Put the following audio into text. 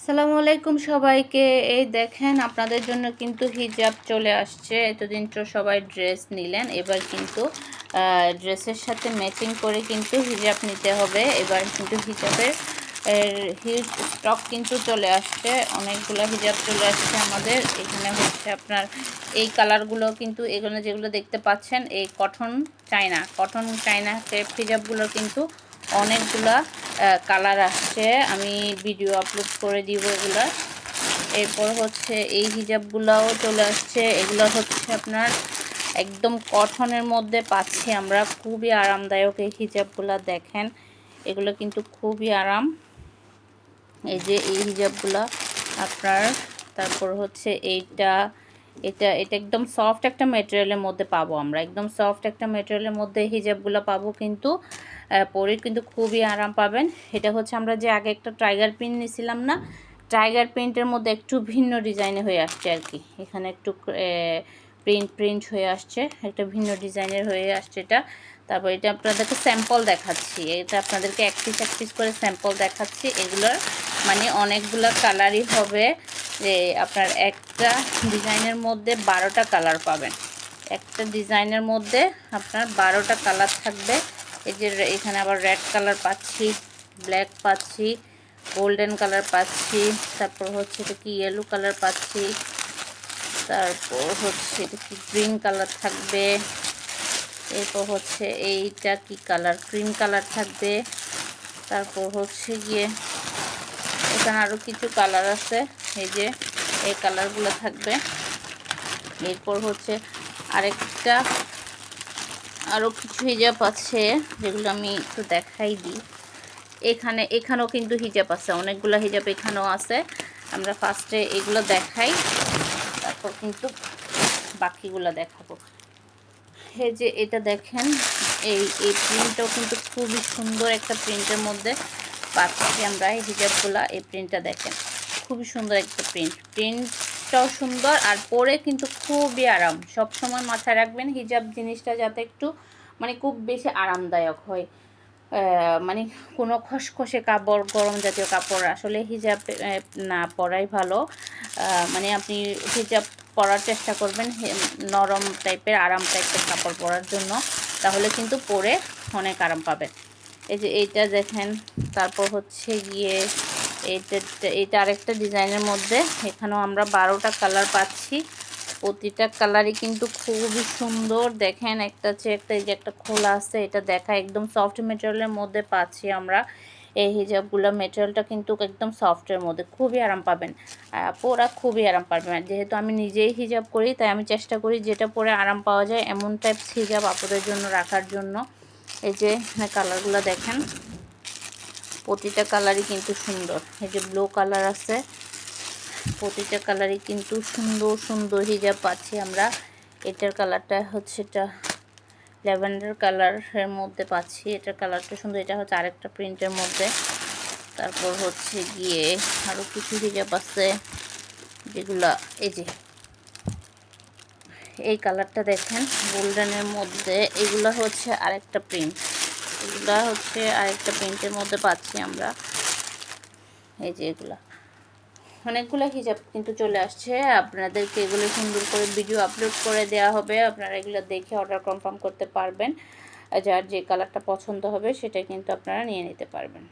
আসসালামু আলাইকুম সবাইকে। এই দেখেন আপনাদের জন্য কিন্তু হিজাব চলে আসছে। এতদিন তো সবাই ড্রেস নিলেন, এবার কিন্তু ড্রেসের সাথে ম্যাচিং করে কিন্তু হিজাব নিতে হবে। এবার কিন্তু হিজাবের হিউজ স্টক কিন্তু চলে আসছে, অনেকগুলো হিজাব চলে আসছে আমাদের এখানে। হচ্ছে আপনার এই কালারগুলো কিন্তু এগুলো যেগুলো দেখতে পাচ্ছেন, এই কটন চায়না ক্রেপ হিজাবগুলো কিন্তু অনেকগুলা কালার আসছে। আমি ভিডিও আপলোড করে দিব এগুলা। এরপর হচ্ছে এই হিজাবগুলাও চলে আসছে। এগুলো হচ্ছে আপনার একদম কটনের মধ্যে পাচ্ছি আমরা, খুবই আরামদায়ক এই হিজাবগুলা। দেখেন এগুলো কিন্তু খুবই আরাম। এই যে এই হিজাবগুলা আপনার, তারপর হচ্ছে এটা একদম সফট একটা ম্যাটেরিয়ালের মধ্যে পাবো আমরা, একদম সফট একটা ম্যাটেরিয়ালের মধ্যে হিজাবগুলো পাবো, কিন্তু পরে কিন্তু খুবই আরাম পাবেন। এটা হচ্ছে আমরা যে আগে একটা টাইগার প্রিন্ট নিয়েছিলাম না, টাইগার প্রিন্টের মধ্যে একটু ভিন্ন ডিজাইনে হয়ে আসছে আর কি। এখানে একটু প্রিন্ট হয়ে আসছে, একটা ভিন্ন ডিজাইনের হয়ে আসছে এটা। তারপর এটা আপনাদেরকে স্যাম্পল দেখাচ্ছি, এটা আপনাদেরকে এক পিস করে স্যাম্পল দেখাচ্ছি। এগুলোর মানে অনেকগুলো কালারই হবে, যে আপনার একটা ডিজাইনের মধ্যে 12টা কালার পাবেন। একটা ডিজাইনের মধ্যে আপনার 12টা কালার থাকবে। এই যে এখানে আবার রেড কালার পাচ্ছি, ব্ল্যাক পাচ্ছি, গোল্ডেন কালার পাচ্ছি, তারপর হচ্ছে এটা কি ইয়েলো কালার পাচ্ছি, তারপর হচ্ছে এটা কি গ্রিন কালার থাকবে, এরপর হচ্ছে এইটা কি কালার, ক্রিম কালার থাকবে, তারপর হচ্ছে গিয়ে এখানে আরও কিছু কালার আছে, এই যে এই কালারগুলো থাকবে। এরপর হচ্ছে আরেকটা আরও কিছু হিজাব আছে, যেগুলো আমি একটু দেখাই দিই। এখানেও কিন্তু হিজাব আছে, অনেকগুলো হিজাব এখানেও আছে। আমরা ফার্স্টে এগুলো দেখাই, তারপর কিন্তু বাকিগুলো দেখাবো। এই যে এটা দেখেন, এই প্রিন্টটাও কিন্তু খুবই সুন্দর একটা প্রিন্টের মধ্যে পাচ্ছি আমরা এই হিজাবগুলা। এই প্রিন্টটা দেখেন, খুবই সুন্দর একটা প্রিন্টটাও সুন্দর, আর পরে কিন্তু খুবই আরাম। সব সময় মাথায় রাখবেন হিজাব জিনিসটা যাতে একটু মানে খুব বেশি আরামদায়ক হয়, মানে কোনো খসখসে কাপড়, গরম জাতীয় কাপড় আসলে হিজাব না পরাই ভালো। মানে আপনি হিজাব পরার চেষ্টা করবেন নরম টাইপের, আরাম টাইপের কাপড় পরার জন্য, তাহলে কিন্তু পরে অনেক আরাম পাবেন। এই যে এইটা দেখেন, তারপর হচ্ছে গিয়ে এইটা আরেকটা ডিজাইনের মধ্যে, এখানেও আমরা 12টা কালার পাচ্ছি। প্রতিটা কালারই কিন্তু খুবই সুন্দর। দেখেন একটা চেয়ে একটা, এই যে একটা খোলা আছে, এটা দেখা একদম সফট মেটেরিয়ালের মধ্যে পাচ্ছি আমরা এই হিজাবগুলো। মেটেরিয়ালটা কিন্তু একদম সফটের মধ্যে, খুবই আরাম পাবেন, পরা খুবই আরাম পাবেন। যেহেতু আমি নিজেই হিজাব করি, তাই আমি চেষ্টা করি যেটা পরে আরাম পাওয়া যায় এমন টাইপস হিজাব আপনাদের জন্য রাখার জন্য। এই যে কালারগুলো দেখেন, প্রতিটা কালারই কিন্তু সুন্দর। এই যে ব্লু কালার আছে, প্রতিটা কালারই কিন্তু সুন্দর সুন্দর হিজাব পাচ্ছি আমরা। এটার কালারটা হচ্ছে এটা ল্যাভেন্ডার কালারের মধ্যে পাচ্ছি, এটার কালারটা সুন্দর। এটা হচ্ছে আরেকটা প্রিন্টের মধ্যে। তারপর হচ্ছে গিয়ে আরও কিছু হিজাব আছে যেগুলা, এই যে এই কালারটা দেখেন গোল্ডেনের মধ্যে, এগুলা হচ্ছে আরেকটা প্রিন্ট, এগুলা হচ্ছে আরেকটা প্রিন্টের মধ্যে পাচ্ছি আমরা। এই যে এগুলা অনেকগুলো হিজাব কিন্তু চলে আসছে, আপনাদেরকে এগুলো সুন্দর করে ভিডিও আপলোড করে দেওয়া হবে। আপনারা এগুলো দেখে অর্ডার কনফার্ম করতে পারবেন, যার যে কালারটা পছন্দ হবে সেটা কিন্তু আপনারা নিয়ে নিতে পারবেন।